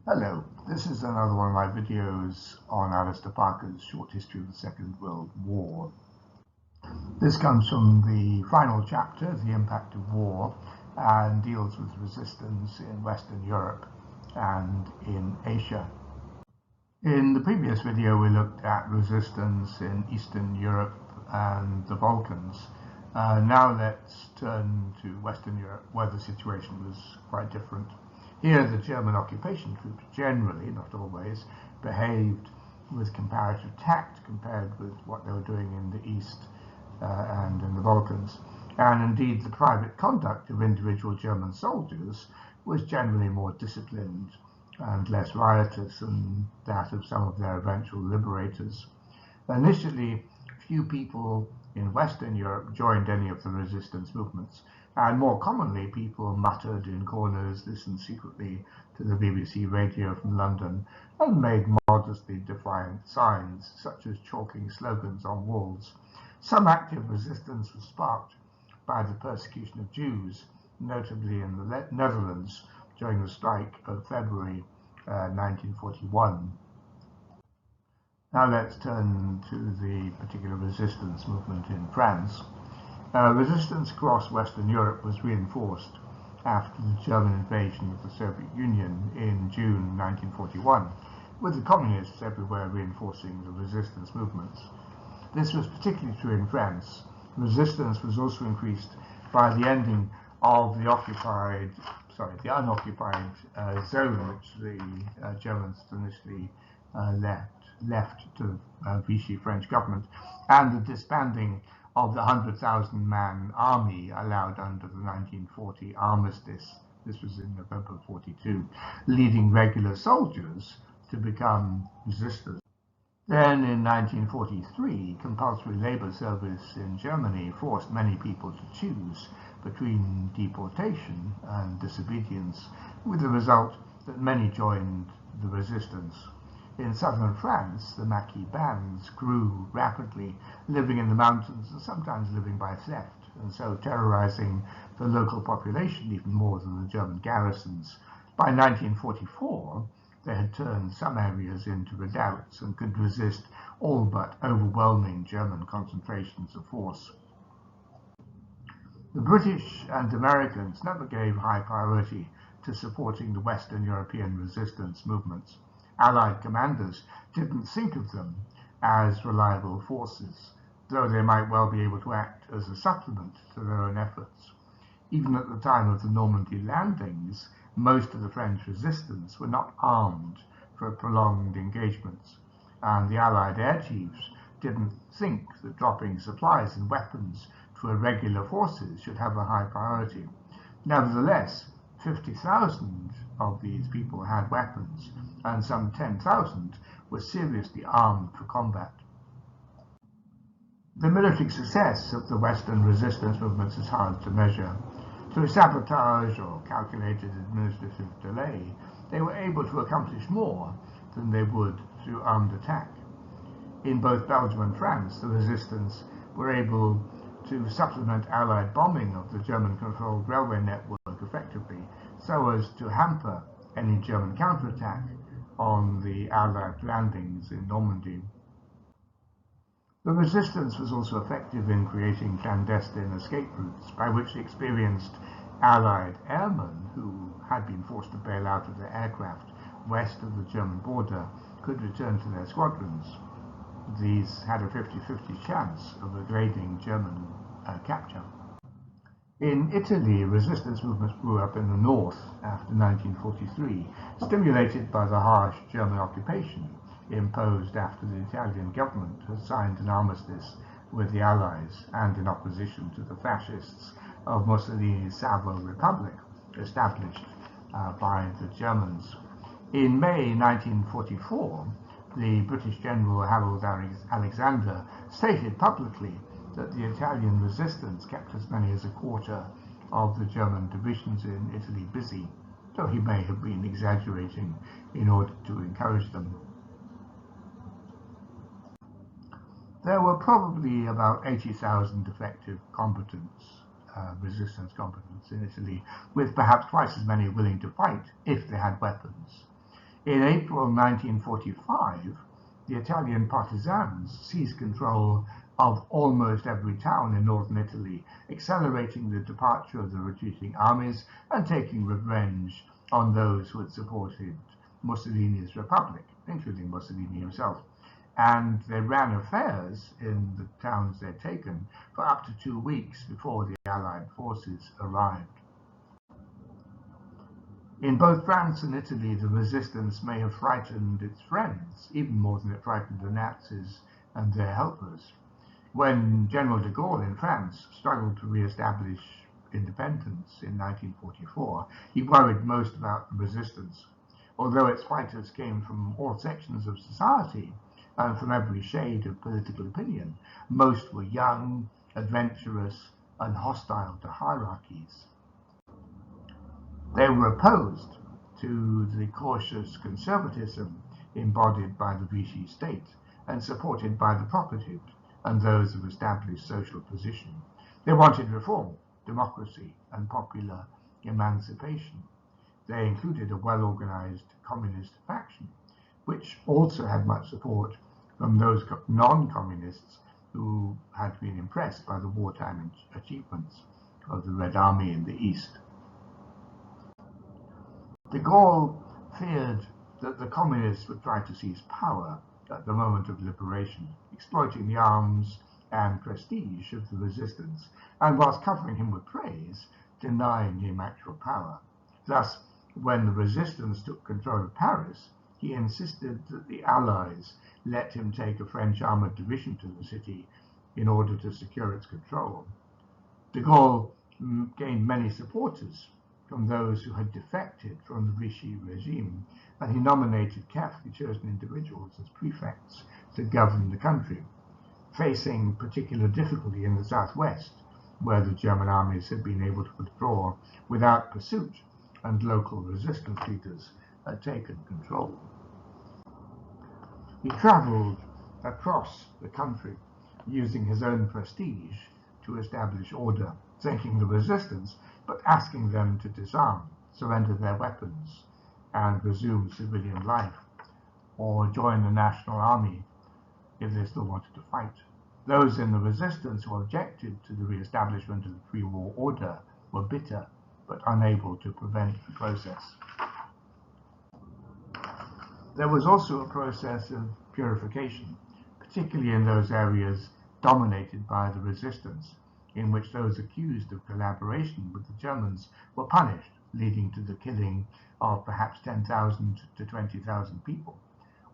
Hello, this is another one of my videos on Alistair Parker's short history of the Second World War. This comes from the final chapter, The Impact of War, and deals with resistance in Western Europe and in Asia. In the previous video we looked at resistance in Eastern Europe and the Balkans. Now let's turn to Western Europe, where the situation was quite different. Here the German occupation troops generally, not always, behaved with comparative tact compared with what they were doing in the East and in the Balkans. And indeed the private conduct of individual German soldiers was generally more disciplined and less riotous than that of some of their eventual liberators. Initially, few people in Western Europe joined any of the resistance movements, and more commonly people muttered in corners, listened secretly to the BBC radio from London, and made modestly defiant signs, such as chalking slogans on walls. Some active resistance was sparked by the persecution of Jews, notably in the Netherlands during the strike of February 1941. Now let's turn to the particular resistance movement in France. Resistance across Western Europe was reinforced after the German invasion of the Soviet Union in June 1941, with the communists everywhere reinforcing the resistance movements. This was particularly true in France. Resistance was also increased by the ending of the unoccupied zone which the Germans initially left to Vichy French government, and the disbanding of the 100,000-man army allowed under the 1940 armistice. This was in November 42, leading regular soldiers to become resistors. Then in 1943, compulsory labor service in Germany forced many people to choose between deportation and disobedience, with the result that many joined the resistance. In southern France, the Maquis bands grew rapidly, living in the mountains and sometimes living by theft, and so terrorizing the local population even more than the German garrisons. By 1944, they had turned some areas into redoubts and could resist all but overwhelming German concentrations of force. The British and Americans never gave high priority to supporting the Western European resistance movements. Allied commanders didn't think of them as reliable forces, though they might well be able to act as a supplement to their own efforts. Even at the time of the Normandy landings, most of the French resistance were not armed for prolonged engagements, and the Allied air chiefs didn't think that dropping supplies and weapons to irregular forces should have a high priority. Nevertheless, 50,000 of these people had weapons, and some 10,000 were seriously armed for combat. The military success of the Western resistance movements is hard to measure. Through sabotage or calculated administrative delay, they were able to accomplish more than they would through armed attack. In both Belgium and France, the resistance were able to supplement Allied bombing of the German-controlled railway network effectively, so as to hamper any German counterattack on the Allied landings in Normandy. The resistance was also effective in creating clandestine escape routes by which experienced Allied airmen who had been forced to bail out of their aircraft west of the German border could return to their squadrons. These had a 50-50 chance of evading German capture. In Italy, resistance movements grew up in the north after 1943, stimulated by the harsh German occupation imposed after the Italian government had signed an armistice with the Allies and in opposition to the fascists of Mussolini's Savo Republic, established by the Germans. In May 1944, the British General Harold Alexander stated publicly that the Italian resistance kept as many as a quarter of the German divisions in Italy busy, though he may have been exaggerating in order to encourage them. There were probably about 80,000 effective resistance combatants in Italy, with perhaps twice as many willing to fight if they had weapons. In April 1945, the Italian partisans seized control of almost every town in northern Italy, accelerating the departure of the retreating armies and taking revenge on those who had supported Mussolini's republic, including Mussolini himself. And they ran affairs in the towns they'd taken for up to 2 weeks before the Allied forces arrived. In both France and Italy, the resistance may have frightened its friends, even more than it frightened the Nazis and their helpers. When General de Gaulle in France struggled to re-establish independence in 1944, he worried most about the resistance. Although its fighters came from all sections of society and from every shade of political opinion, most were young, adventurous, and hostile to hierarchies. They were opposed to the cautious conservatism embodied by the Vichy state and supported by the propertied and those of established social position. They wanted reform, democracy, and popular emancipation. They included a well-organized communist faction, which also had much support from those non-communists who had been impressed by the wartime achievements of the Red Army in the East. De Gaulle feared that the communists would try to seize power at the moment of liberation, exploiting the arms and prestige of the resistance, and whilst covering him with praise, denying him actual power. Thus, when the resistance took control of Paris, he insisted that the Allies let him take a French armoured division to the city in order to secure its control. De Gaulle gained many supporters from those who had defected from the Vichy regime, and he nominated carefully chosen individuals as prefects to govern the country, facing particular difficulty in the southwest, where the German armies had been able to withdraw without pursuit and local resistance leaders had taken control. He travelled across the country using his own prestige to establish order, thanking the resistance but asking them to disarm, surrender their weapons, and resume civilian life, or join the National Army if they still wanted to fight. Those in the resistance who objected to the re-establishment of the pre-war order were bitter but unable to prevent the process. There was also a process of purification, particularly in those areas dominated by the resistance, in which those accused of collaboration with the Germans were punished, leading to the killing of perhaps 10,000 to 20,000 people.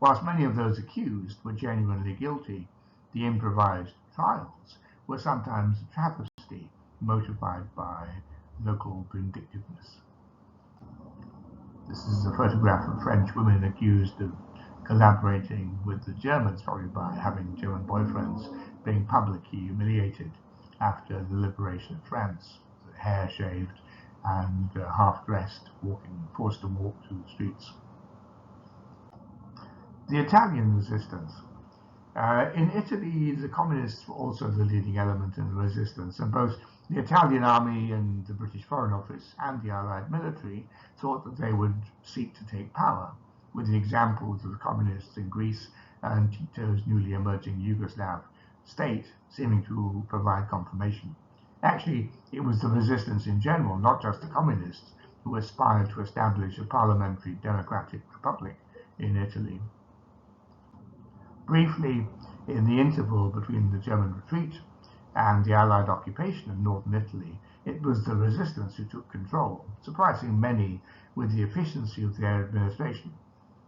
Whilst many of those accused were genuinely guilty, the improvised trials were sometimes a travesty motivated by local vindictiveness. This is a photograph of French women accused of collaborating with the Germans, probably by having German boyfriends, being publicly humiliated after the liberation of France, hair shaved and half-dressed, forced to walk through the streets. The Italian resistance. In Italy, the communists were also the leading element in the resistance, and both the Italian army and the British Foreign Office and the Allied military thought that they would seek to take power, with the examples of the communists in Greece and Tito's newly emerging Yugoslav state seeming to provide confirmation. Actually, it was the resistance in general, not just the communists, who aspired to establish a parliamentary democratic republic in Italy. Briefly, in the interval between the German retreat and the Allied occupation of northern Italy, it was the resistance who took control, surprising many with the efficiency of their administration.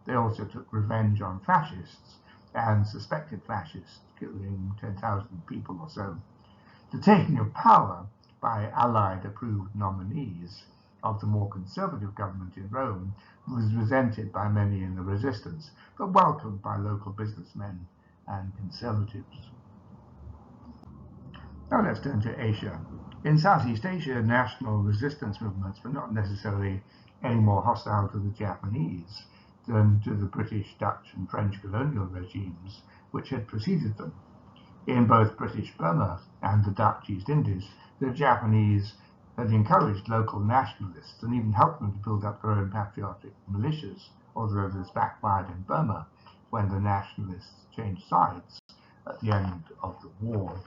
They also took revenge on fascists and suspected fascists, killing 10,000 people or so. The taking of power by Allied-approved nominees of the more conservative government in Rome was resented by many in the resistance, but welcomed by local businessmen and conservatives. Now let's turn to Asia. In Southeast Asia, national resistance movements were not necessarily any more hostile to the Japanese than to the British, Dutch, and French colonial regimes which had preceded them. In both British Burma and the Dutch East Indies, the Japanese had encouraged local nationalists and even helped them to build up their own patriotic militias although this backfired in Burma when the nationalists changed sides at the end of the war.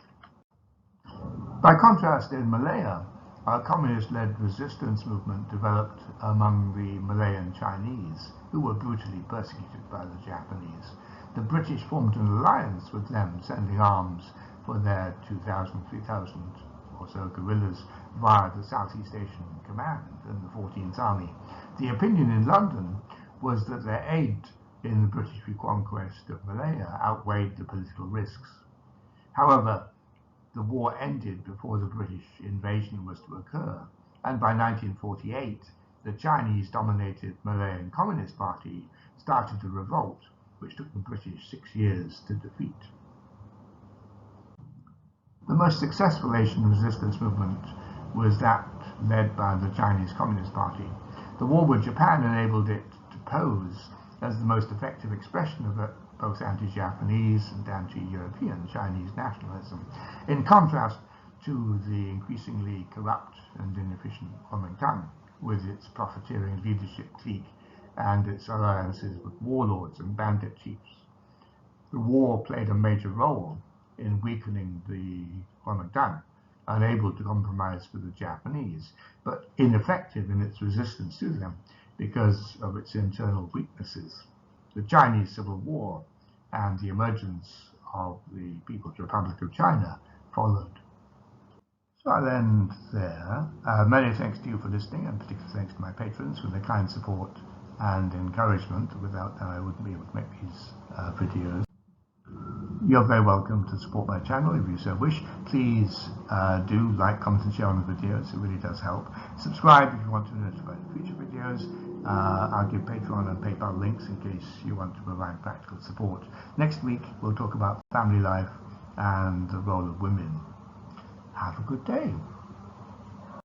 By contrast, in Malaya, a communist-led resistance movement developed among the Malayan Chinese, who were brutally persecuted by the Japanese. The British formed an alliance with them, sending arms for their 2,000, 3,000 or so guerrillas via the Southeast Asian Command and the 14th Army. The opinion in London was that their aid in the British reconquest of Malaya outweighed the political risks. However, the war ended before the British invasion was to occur, and by 1948, the Chinese-dominated Malayan Communist Party started a revolt, which took the British 6 years to defeat. The most successful Asian resistance movement was that led by the Chinese Communist Party. The war with Japan enabled it to pose as the most effective expression of both anti-Japanese and anti-European Chinese nationalism, in contrast to the increasingly corrupt and inefficient Kuomintang, with its profiteering leadership clique and its alliances with warlords and bandit chiefs. The war played a major role in weakening the Kuomintang, unable to compromise with the Japanese, but ineffective in its resistance to them because of its internal weaknesses. The Chinese Civil War and the emergence of the People's Republic of China followed. So I'll end there. Many thanks to you for listening, and particular thanks to my patrons for their kind support and encouragement. Without them, I wouldn't be able to make these videos. You're very welcome to support my channel if you so wish. Please do like, comment and share on the videos. It really does help. Subscribe if you want to be notified of future videos. I'll give Patreon and PayPal links in case you want to provide practical support. Next week we'll talk about family life and the role of women. Have a good day.